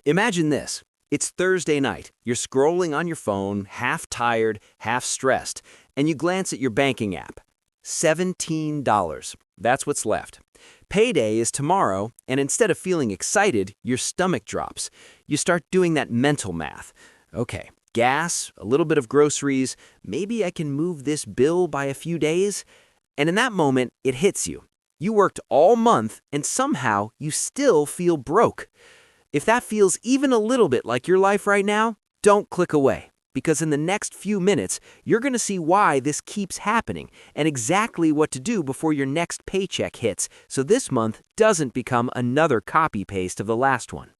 Imagine this. It's Thursday night. You're scrolling on your phone, half tired, half stressed, and you glance at your banking app. $17. That's what's left. Payday is tomorrow, and instead of feeling excited, your stomach drops. You start doing that mental math. Okay, gas, a little bit of groceries, maybe I can move this bill by a few days? And in that moment, it hits you. You worked all month, and somehow you still feel broke. If that feels even a little bit like your life right now, don't click away, because in the next few minutes, you're going to see why this keeps happening and exactly what to do before your next paycheck hits so this month doesn't become another copy-paste of the last one.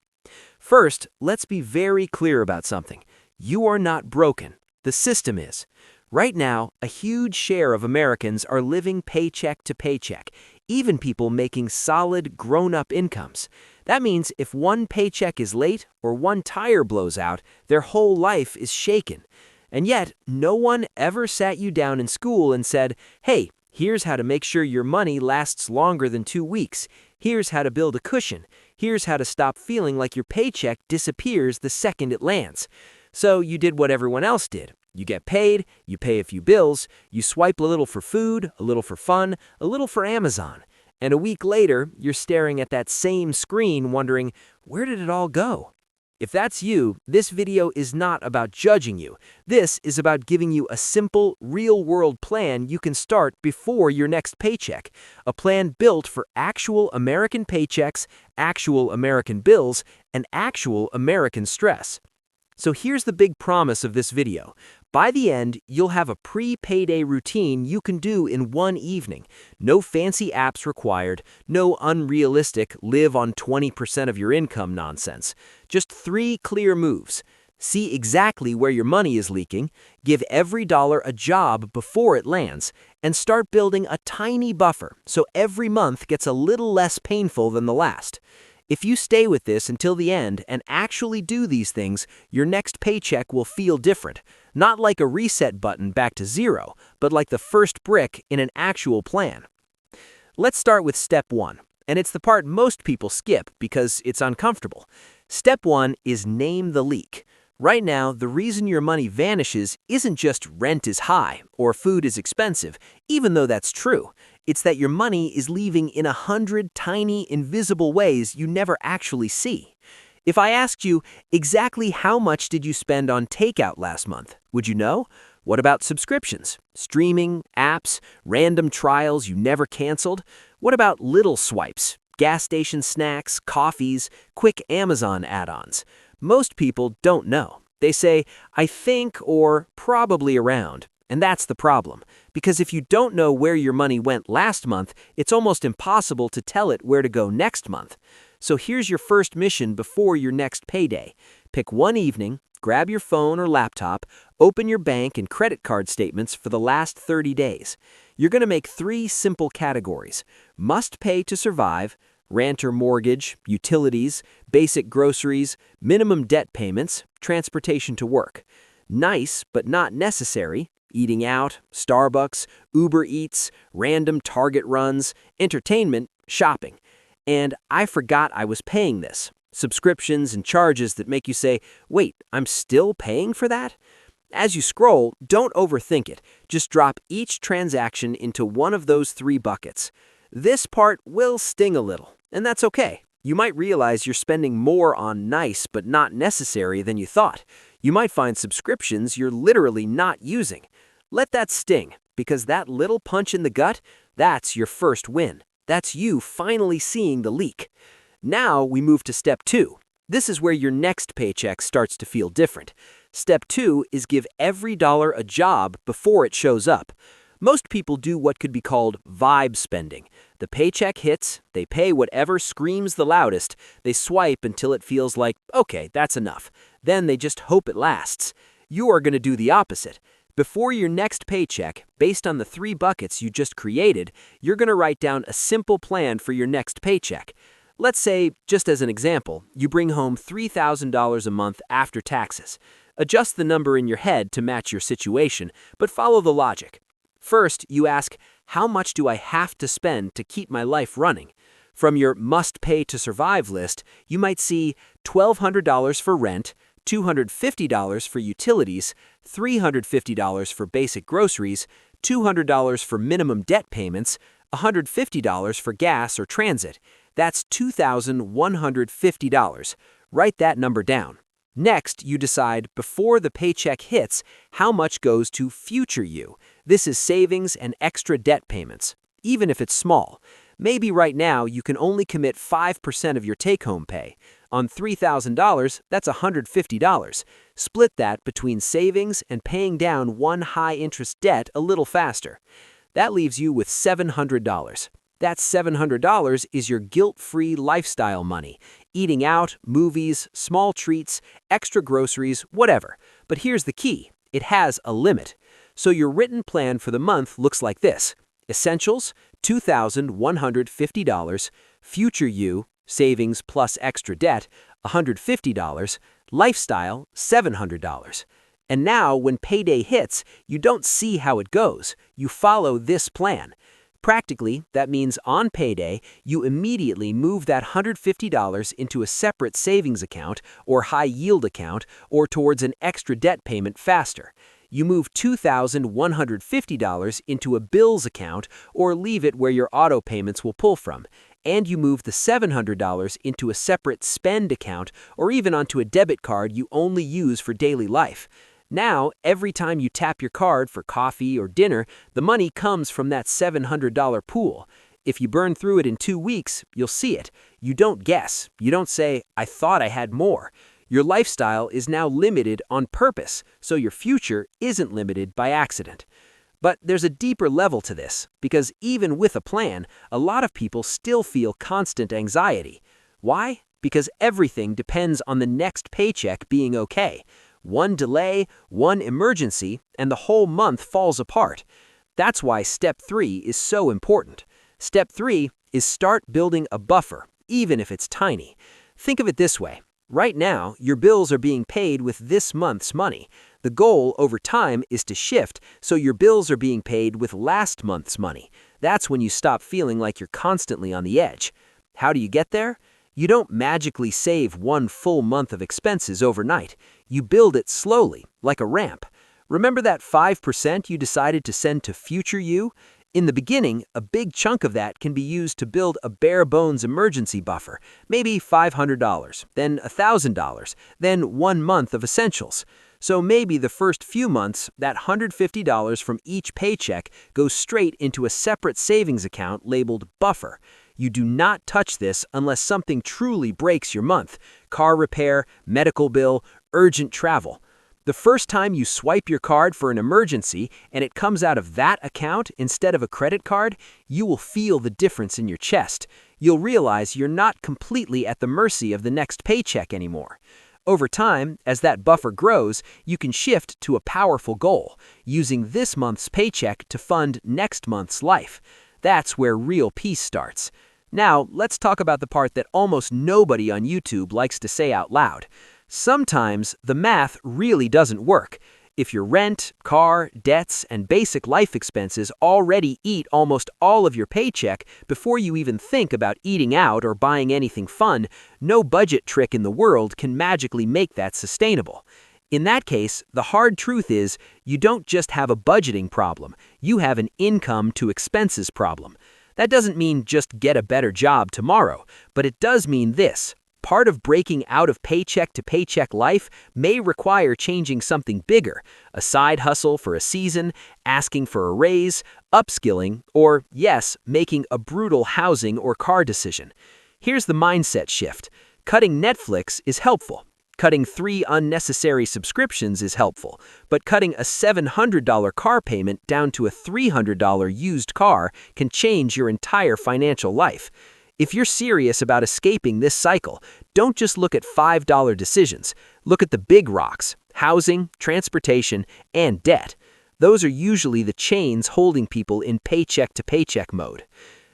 First, let's be very clear about something. You are not broken. The system is. Right now, a huge share of Americans are living paycheck to paycheck, even people making solid, grown-up incomes. That means if one paycheck is late or one tire blows out, their whole life is shaken. And yet, no one ever sat you down in school and said, hey, here's how to make sure your money lasts longer than 2 weeks. Here's how to build a cushion. Here's how to stop feeling like your paycheck disappears the second it lands. So you did what everyone else did. You get paid, you pay a few bills, you swipe a little for food, a little for fun, a little for Amazon. And a week later, you're staring at that same screen wondering, where did it all go? If that's you, this video is not about judging you. This is about giving you a simple, real-world plan you can start before your next paycheck. A plan built for actual American paychecks, actual American bills, and actual American stress. So here's the big promise of this video. By the end, you'll have a pre-payday routine you can do in one evening. No fancy apps required, no unrealistic live on 20% of your income nonsense. Just 3 clear moves. See exactly where your money is leaking, give every dollar a job before it lands, and start building a tiny buffer so every month gets a little less painful than the last. If you stay with this until the end and actually do these things, your next paycheck will feel different. Not like a reset button back to zero, but like the first brick in an actual plan. Let's start with step 1, and it's the part most people skip because it's uncomfortable. Step 1 is name the leak. Right now, the reason your money vanishes isn't just rent is high or food is expensive, even though that's true. It's that your money is leaving in 100 tiny, invisible ways you never actually see. If I asked you, exactly how much did you spend on takeout last month, would you know? What about subscriptions, streaming, apps, random trials you never canceled? What about little swipes, gas station snacks, coffees, quick Amazon add-ons? Most people don't know. They say, I think, or probably around. And that's the problem, because if you don't know where your money went last month, it's almost impossible to tell it where to go next month. So here's your first mission before your next payday. Pick one evening, grab your phone or laptop, open your bank and credit card statements for the last 30 days. You're going to make 3 simple categories: must pay to survive, rent or mortgage, utilities, basic groceries, minimum debt payments, transportation to work. Nice but not necessary: eating out, Starbucks, Uber Eats, random Target runs, entertainment, shopping. And I forgot I was paying this. Subscriptions and charges that make you say, wait, I'm still paying for that? As you scroll, don't overthink it. Just drop each transaction into one of those 3 buckets. This part will sting a little, and that's okay. You might realize you're spending more on nice but not necessary than you thought. You might find subscriptions you're literally not using. Let that sting, because that little punch in the gut, that's your first win. That's you finally seeing the leak. Now we move to step 2. This is where your next paycheck starts to feel different. Step 2 is give every dollar a job before it shows up. Most people do what could be called vibe spending. The paycheck hits, they pay whatever screams the loudest, they swipe until it feels like, okay, that's enough. Then they just hope it lasts. You are going to do the opposite. Before your next paycheck, based on the 3 buckets you just created, you're going to write down a simple plan for your next paycheck. Let's say, just as an example, you bring home $3,000 a month after taxes. Adjust the number in your head to match your situation, but follow the logic. First, you ask, how much do I have to spend to keep my life running? From your must-pay to survive list, you might see $1,200 for rent, $250 for utilities, $350 for basic groceries, $200 for minimum debt payments, $150 for gas or transit. That's $2,150. Write that number down. Next, you decide, before the paycheck hits, how much goes to future you. This is savings and extra debt payments, even if it's small. Maybe right now you can only commit 5% of your take-home pay. On $3,000, that's $150. Split that between savings and paying down one high-interest debt a little faster. That leaves you with $700. That $700 is your guilt-free lifestyle money. Eating out, movies, small treats, extra groceries, whatever. But here's the key. It has a limit. So your written plan for the month looks like this. Essentials, $2,150. Future you, savings plus extra debt, $150. Lifestyle, $700. And now, when payday hits, you don't see how it goes. You follow this plan. Practically, that means on payday, you immediately move that $150 into a separate savings account or high-yield account or towards an extra debt payment faster. You move $2,150 into a bills account or leave it where your auto payments will pull from. And you move the $700 into a separate spend account or even onto a debit card you only use for daily life. Now, every time you tap your card for coffee or dinner, the money comes from that $700 pool. If you burn through it in 2 weeks, you'll see it. You don't guess. You don't say, "I thought I had more." Your lifestyle is now limited on purpose, so your future isn't limited by accident. But there's a deeper level to this, because even with a plan, a lot of people still feel constant anxiety. Why? Because everything depends on the next paycheck being okay. One delay, one emergency, and the whole month falls apart. That's why Step 3 is so important. Step 3 is start building a buffer, even if it's tiny. Think of it this way. Right now, your bills are being paid with this month's money. The goal over time is to shift so your bills are being paid with last month's money. That's when you stop feeling like you're constantly on the edge. How do you get there? You don't magically save one full month of expenses overnight. You build it slowly, like a ramp. Remember that 5% you decided to send to future you? In the beginning, a big chunk of that can be used to build a bare-bones emergency buffer, maybe $500, then $1,000, then 1 month of essentials. So maybe the first few months, that $150 from each paycheck goes straight into a separate savings account labeled buffer. You do not touch this unless something truly breaks your month: car repair, medical bill, urgent travel. The first time you swipe your card for an emergency and it comes out of that account instead of a credit card, you will feel the difference in your chest. You'll realize you're not completely at the mercy of the next paycheck anymore. Over time, as that buffer grows, you can shift to a powerful goal, using this month's paycheck to fund next month's life. That's where real peace starts. Now, let's talk about the part that almost nobody on YouTube likes to say out loud. Sometimes the math really doesn't work. If your rent, car, debts, and basic life expenses already eat almost all of your paycheck before you even think about eating out or buying anything fun, no budget trick in the world can magically make that sustainable. In that case, the hard truth is you don't just have a budgeting problem, you have an income to expenses problem. That doesn't mean just get a better job tomorrow, but it does mean this. Part of breaking out of paycheck to paycheck life may require changing something bigger: a side hustle for a season, asking for a raise, upskilling, or, yes, making a brutal housing or car decision. Here's the mindset shift. Cutting Netflix is helpful. Cutting 3 unnecessary subscriptions is helpful, but cutting a $700 car payment down to a $300 used car can change your entire financial life. If you're serious about escaping this cycle, don't just look at $5 decisions. Look at the big rocks: housing, transportation, and debt. Those are usually the chains holding people in paycheck to paycheck mode.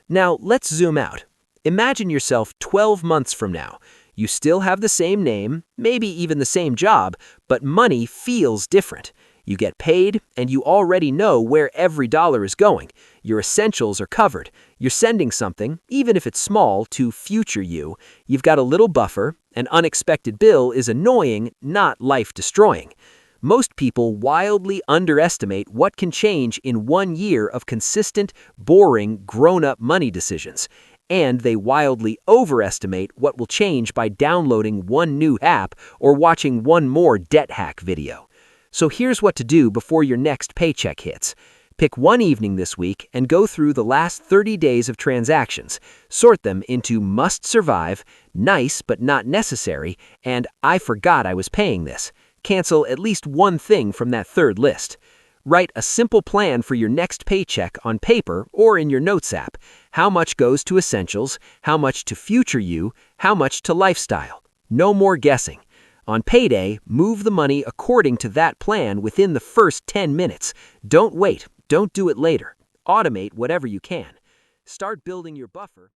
Now, let's zoom out. Imagine yourself 12 months from now. You still have the same name, maybe even the same job, but money feels different. You get paid, and you already know where every dollar is going. Your essentials are covered. You're sending something, even if it's small, to future you. You've got a little buffer. An unexpected bill is annoying, not life-destroying. Most people wildly underestimate what can change in 1 year of consistent, boring, grown-up money decisions. And they wildly overestimate what will change by downloading one new app or watching one more debt hack video. So here's what to do before your next paycheck hits. Pick one evening this week and go through the last 30 days of transactions. Sort them into must survive, nice but not necessary, and I forgot I was paying this. Cancel at least one thing from that third list. Write a simple plan for your next paycheck on paper or in your Notes app. How much goes to essentials, how much to future you, how much to lifestyle. No more guessing. On payday, move the money according to that plan within the first 10 minutes. Don't wait. Don't do it later. Automate whatever you can. Start building your buffer.